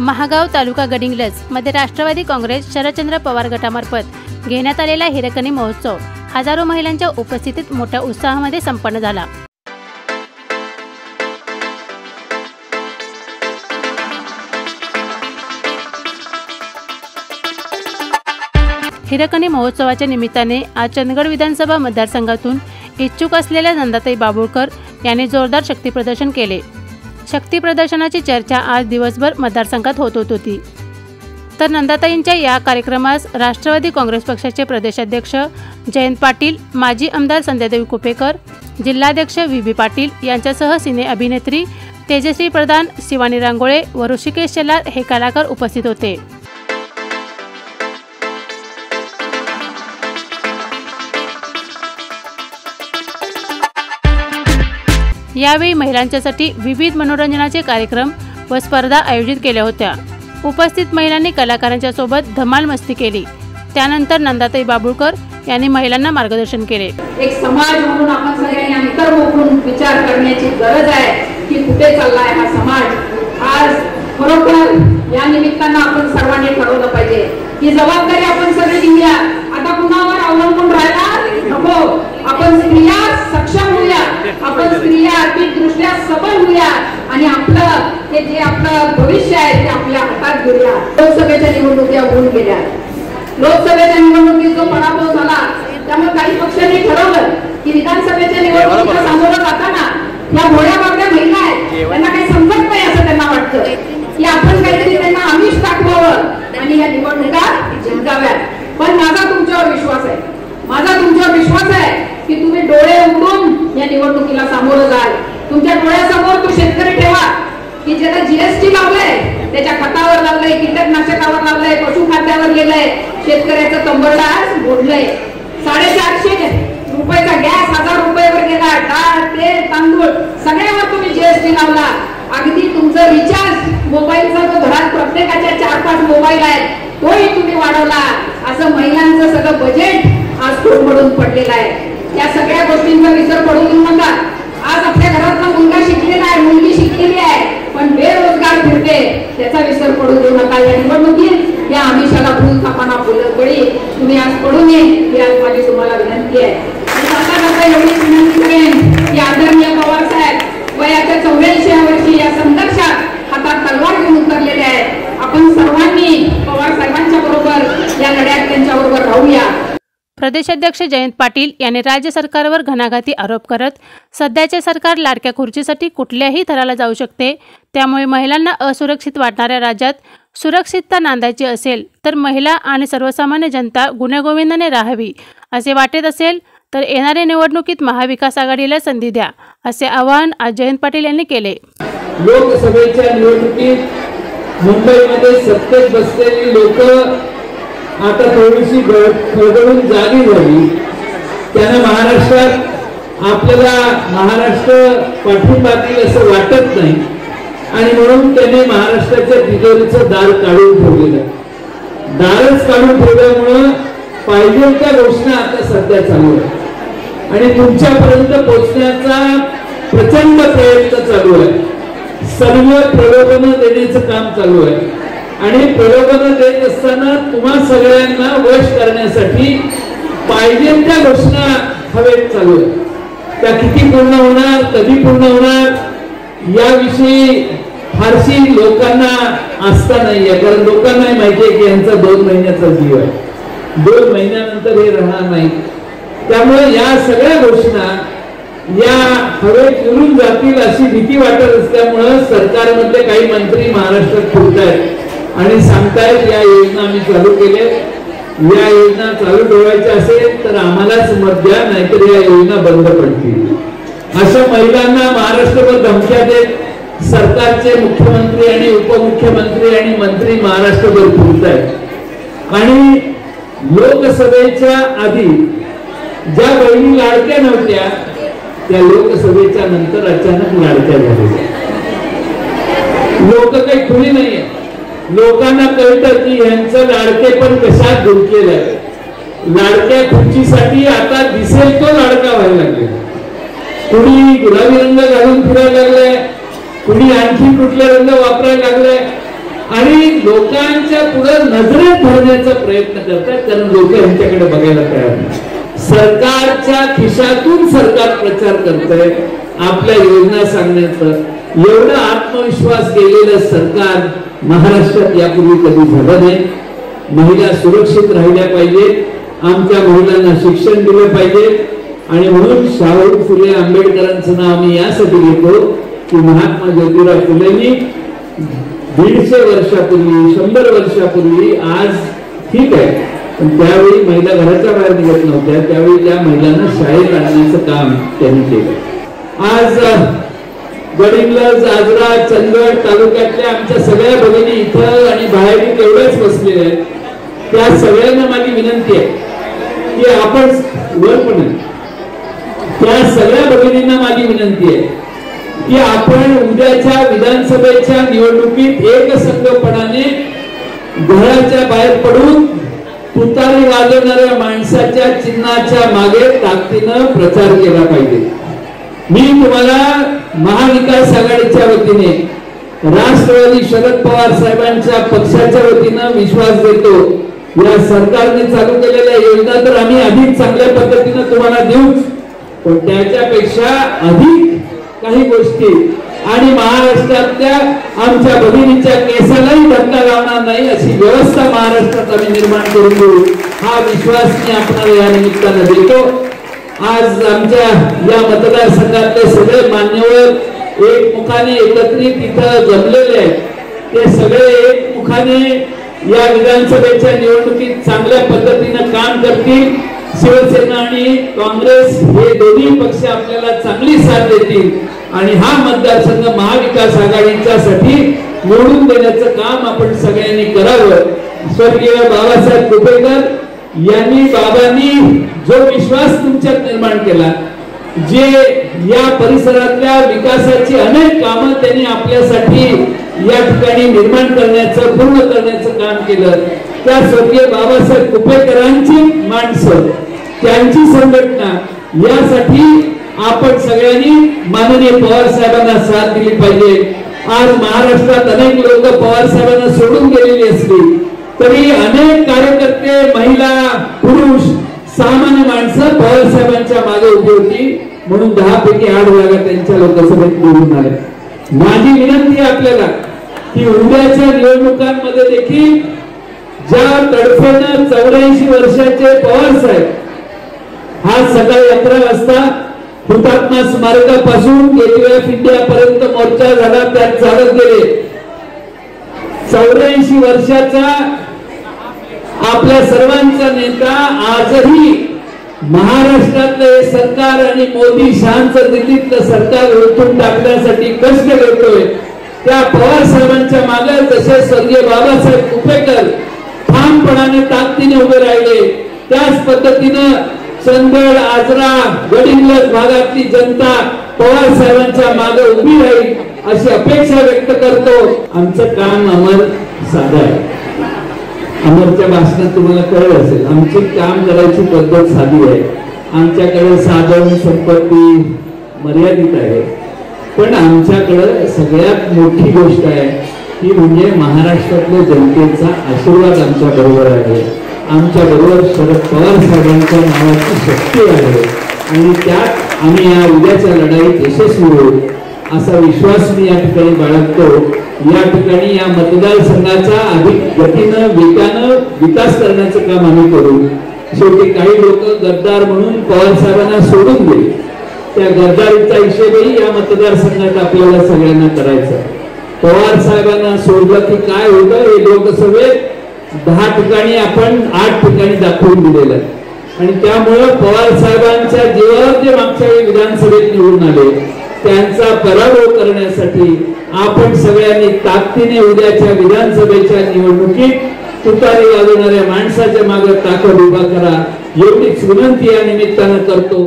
महागाव तालुका गडिंग्लज मध्ये राष्ट्रवादी काँग्रेस शरदचंद्र पवार गटामार्फत घेण्यात आलेला हिरकणी महोत्सव हजारो महिलांच्या उपस्थितीत मोठ्या उत्साहामध्ये संपन्न झाला। हिरकणी महोत्सवाच्या निमित्ताने आज चंदगड विधानसभा मतदारसंघातून इच्छुक असलेल्या नंदाताई बाबुळकर यांनी जोरदार शक्ती प्रदर्शन केले। शक्ती प्रदर्शनाची चर्चा आज दिवसभर मतदारसंघात होत होती। तर नंदाताईंच्या या कार्यक्रमास राष्ट्रवादी काँग्रेस पक्षाचे प्रदेशाध्यक्ष जयंत पाटील, माजी आमदार संध्यादेवी कुपेकर, जिल्हाध्यक्ष व्ही पाटील यांच्यासह सिने अभिनेत्री तेजश्री प्रधान, शिवानी रांगोळे व ऋषिकेश शेलार हे कलाकार उपस्थित होते। यावेळी महिलांच्यासाठी विविध मनोरंजनाचे कार्यक्रम व स्पर्धा आयोजित केल्या होत्या। उपस्थित महिलांनी कलाकारांच्या सोबत धमाल मस्ती केली। त्यानंतर नंदाताई बाबुळकर यांनी महिलांना मार्गदर्शन केले। एक समाज म्हणून आपण सगळ्यांनी अंतर्मुखून विचार करण्याची गरज आहे की कुठे चाललाय हा समाज। आज खरोखर या निमित्तानं आपण सर्वांनी ठरवलं पाहिजे की जबाबदारी आपण सगळे घेऊया। आता कुणावर अवलंबून राहायला नको। आपण स्त्रिया सक्षम होऊया, आपण स्त्रिया आर्थिकदृष्ट्या सबल होऊया आणि आपलं हे जे आपलं भविष्य आहे ते आपल्या हातात घेऊया। लोकसभेच्या निवडणुका होऊन गेल्या। लोकसभेच्या निवडणुकीत जो पराभव झाला त्यामुळे काही पक्षांनी ठरवलं की विधानसभेच्या निवडणुकीला सामोरं जाताना या भोळ्या बाबड्या महिला आहेत त्यांना काही समजत नाही असं त्यांना वाटतं की आपण काहीतरी त्यांना आमिष दाखवावं आणि या निवडणुका जिंकाव्यात। पण माझा तुमच्यावर विश्वास आहे, माझा तुमच्यावर विश्वास आहे की तुम्ही डोळे उघडून या निवडणुकीला सामोरं जाल। तुमच्या डोळ्यासमोर तो शेतकरी ठेवा की ज्याला जीएसटी लावलंय, त्याच्या खतावर लावलंय, कीटकनाशकावर लावलंय, पशुखाद्यावर गेलंय, शेतकऱ्याचं कंबरडा आज मोडलंय। 450 रुपयाचा गॅस 1000 रुपयावर गेला, डाळ, तेल, तांदूळ सगळ्यावर तुम्ही जीएसटी लावला। अगदी तुमचं रिचार्ज मोबाईलचा जो घरात प्रत्येकाच्या 4-5 मोबाईल आहेत तोही तुम्ही वाढवला। असं महिलांचं सगळं बजेट आज कोलमडून पडलेलं आहे। या सगळ्या गोष्टींचा विसर पडू देऊ नका। आज आपल्या घरातला मुलगा शिकलेला आहे, मुलगी शिकलेली आहे, पण बेरोजगार फिरते, त्याचा विसर पडू देऊ नका। या निवडणुकीत या आमिषाला फुल कापाना बळी तुम्ही आज पडू नये ही आज माझी तुम्हाला विनंती आहे। एवढीच विनंती करेन की आदरणीय पवार साहेब वयाच्या 84व्या वर्षी या संघर्षात हातात तलवार घेऊन उतरलेले आहेत। आपण सर्वांनी पवार साहेबांच्या बरोबर या लढ्यात त्यांच्याबरोबर राहूया। प्रदेशाध्यक्ष जयंत पाटील यांनी राज्य सरकारवर घणाघाती आरोप करत सध्याचे सरकार लाडक्या खुर्चीसाठी कुठल्याही थराला जाऊ शकते, त्यामुळे महिलांना असुरक्षित वाटणाऱ्या राज्यात सुरक्षितता नांदायची असेल तर महिला आणि सर्वसामान्य जनता गुण्यागोविंदाने राहावी असे वाटत असेल तर येणाऱ्या निवडणुकीत महाविकास आघाडीला संधी द्या असे आवाहन आज जयंत पाटील यांनी केले। लोकसभेच्या निवडणुकीत मुंबईमध्ये सत्तेत बसलेली लोक आता थोडीशी खळबळून जागी झाली। त्यांना महाराष्ट्रात आपल्याला महाराष्ट्र पाठिंबा देईल असं वाटत नाही आणि म्हणून त्यांनी महाराष्ट्राच्या तिजोरीचं दार काढून ठेवलेलं। दारच काढून ठेवल्यामुळं पाहिजे त्या घोषणा आता सध्या चालू आहे आणि तुमच्यापर्यंत पोहोचण्याचा प्रचंड प्रयत्न चालू आहे। सर्व प्रलोभनं देण्याचं काम चालू आहे आणि प्रलोभनं देत असताना तुम्हा सगळ्यांना वश करण्यासाठी पाहिजे त्या घोषणा हवेत चालू आहे। त्या किती पूर्ण होणार, कधी पूर्ण होणार याविषयी फारशी लोकांना आस्था नाहीये, कारण लोकांना माहिती आहे की यांचा 2 महिन्याचा जीव आहे, 2 महिन्यानंतर हे राहणार नाही। त्यामुळे या सगळ्या घोषणा या हवेत उडून जातील अशी भीती वाटत असल्यामुळे सरकारमधले काही मंत्री महाराष्ट्रात फिरतायत आणि सांगतायत या योजना आम्ही चालू केल्या, या योजना चालू ठेवायच्या असेल तर आम्हालाच मत द्या, नाहीतर या योजना बंद पडतील। अशा महिलांना महाराष्ट्रभर धमक्या देत सरकारचे मुख्यमंत्री आणि उपमुख्यमंत्री आणि मंत्री महाराष्ट्रभर फिरतायत आणि लोकसभेच्या आधी ज्या बहिणी लाडक्या नव्हत्या त्या लोकसभेच्या नंतर अचानक लाडक्या झाल्या। लोक काही खुली नाहीये, लोकांना कळतं की यांचं लाडकेपण कशात गुंतलेलं आहे। लाडक्या खुर्चीसाठी आता दिसेल तो लाडका व्हायला लागले। कुणी गुलाबी रंग घालून फिरायला लागलाय, कुणी आणखी कुठले रंग वापरायला लागलाय आणि लोकांच्या पुढे नजरेत धरण्याचा प्रयत्न करतात, कारण लोक यांच्याकडे बघायला तयार नाही. सरकारच्या खिशातून सरकार प्रचार करतंय आपल्या योजना सांगण्याचं. एवढं आत्मविश्वास गेलेलं सरकार महाराष्ट्रात यापूर्वी कधी झालं नाही. महिला सुरक्षित राहिल्या पाहिजे, आमच्या महिलांना शिक्षण दिलं पाहिजे, आणि म्हणून शाहू फुले आंबेडकरांचं नाव मी यासाठी घेतो की महात्मा ज्योतिराव फुलेंनी 150 वर्षापूर्वी 100 वर्षापूर्वी, आज ठीक आहे पण त्यावेळी महिला घराच्या बाहेर निघत नव्हत्या, त्यावेळी त्या महिलांना शाळेत आणण्याचं काम त्यांनी केलं. आज गडिंग्लज, आजरा, चंदगड तालुक्यातल्या आमच्या सगळ्या भगिनी इथं आणि बाहेर तेवढ्याच बसलेल्या आहेत. त्या सगळ्यांना माझी विनंती आहे की आपण वरपणे त्या सगळ्या भगिनींना माझी विनंती आहे की आपण उद्याच्या विधानसभेच्या निवडणुकीत एकसंघपणाने घराच्या बाहेर पडून तुतारी वाजवणाऱ्या माणसाच्या चिन्हाच्या मागे ताकदीनं प्रचार केला पाहिजे. मी तुम्हाला महाविकास आघाडीच्या वतीने, राष्ट्रवादी शरद पवार साहेबांच्या पक्षाच्या वतीनं विश्वास देतो. या सरकारने चालू केलेल्या योजना तर आम्ही अधिक चांगल्या पद्धतीनं तुम्हाला देऊच, पण त्याच्यापेक्षा अधिक काही गोष्टी आणि महाराष्ट्रातल्या आमच्या भगिनीच्या केसालाही धक्का लावणार नाही अशी व्यवस्था महाराष्ट्रात आम्ही निर्माण करून देऊ, हा विश्वास मी आपल्याला या निमित्तानं देतो. आज आमच्या या मतदारसंघातले सगळे मान्यवर एकमुखाने एकत्रित इथं जमलेले आहेत. ते सगळे एकमुखाने या विधानसभेच्या निवडणुकीत चांगल्या पद्धतीनं काम करतील. शिवसेना आणि काँग्रेस हे दोन्ही पक्ष आपल्याला चांगली साथ देतील आणि हा मतदारसंघ महाविकास आघाडीच्यासाठी निवडून देण्याचं काम आपण सगळ्यांनी करावं. स्वर्गीय बाबासाहेब कुपेकर यांनी, बाबांनी जो विश्वास तुमच्यात निर्माण केला, जे या परिसरातल्या विकासाची अनेक कामं त्यांनी आपल्यासाठी या ठिकाणी निर्माण करण्याचं, पूर्ण करण्याचं काम केलं, त्या स्वर्गीय बाबासाहेब कुपेकरांची माणसं, त्यांची संघटना, यासाठी आपण सगळ्यांनी माननीय पवार साहेबांना साथ दिली पाहिजे. आज महाराष्ट्रात अनेक लोक पवार साहेबांना सोडून गेलेली असली तरी अनेक कार्यकर्ते, महिला, पुरुष, सामान्य माणसं पवार साहेबांच्या मागे उभी होती, म्हणून 10 पैकी 8 जागा त्यांच्या लोकसभेत निवडून आल्या. माझी विनंती आहे आपल्याला की उद्याच्या निवडणुकांमध्ये देखील ज्या तडफेनं 84 वर्षाचे पवार साहेब आज सकाळी 11 वाजता हुतात्मा स्मारकापासून गेटवे ऑफ इंडिया पर्यंत मोर्चा झाला, त्यात चालत गेले. 84 वर्षाचा आपल्या सर्वांचा नेता आजही महाराष्ट्रातले सरकार आणि मोदी शहांचं दिल्लीतलं सरकार उलटून टाकण्यासाठी कष्ट करतोय. त्या पवार साहेबांच्या मागे जसे स्वर्गीय बाबासाहेब कुपेकर ठामपणाने ताकदीने उभे राहिले, त्याच पद्धतीनं चंदगड, आजरा, गडिंग्लज भागातली जनता पवार साहेबांच्या मागे उभी राहील अशी अपेक्षा व्यक्त करतो. आमचं काम अमर साधं आहे. अमरच्या भाषणात तुम्हाला कळलं असेल, आमची काम करायची पद्धत साधी आहे. आमच्याकडे साधन संपत्ती मर्यादित आहे, पण आमच्याकडे सगळ्यात मोठी गोष्ट आहे ती म्हणजे महाराष्ट्रातल्या जनतेचा आशीर्वाद आमच्या बरोबर आहे. आमच्या बरोबर शरद पवार साहेबांच्या नावाची शक्ती आहे आणि त्यात आम्ही या उद्याच्या लढाईत यशस्वी होऊ असा विश्वास मी या ठिकाणी बाळगतो. या ठिकाणी या मतदारसंघाचा अधिक गतीनं, वेगानं विकास करण्याचं काम आम्ही करू. शेवटी काही लोक गद्दार म्हणून पवार साहेबांना सोडून दिले, त्या गद्दारीचा हिशेबही या मतदारसंघात आपल्याला सगळ्यांना करायचा. पवार साहेबांना सोडलं की काय होतं हे लोकसभेत 10 ठिकाणी आपण 8 ठिकाणी दाखवून दिलेलं आहे. आणि त्यामुळं पवार साहेबांच्या जीवावर जे मागच्या वेळी विधानसभेत निवडून आले त्यांचा पराभव करण्यासाठी आपण सगळ्यांनी ताकदीने उद्याच्या विधानसभेच्या निवडणुकीत तुतारी वाजवणाऱ्या माणसाच्या मागे ताकद उभा करा, एवढीच विनंती या निमित्तानं करतो.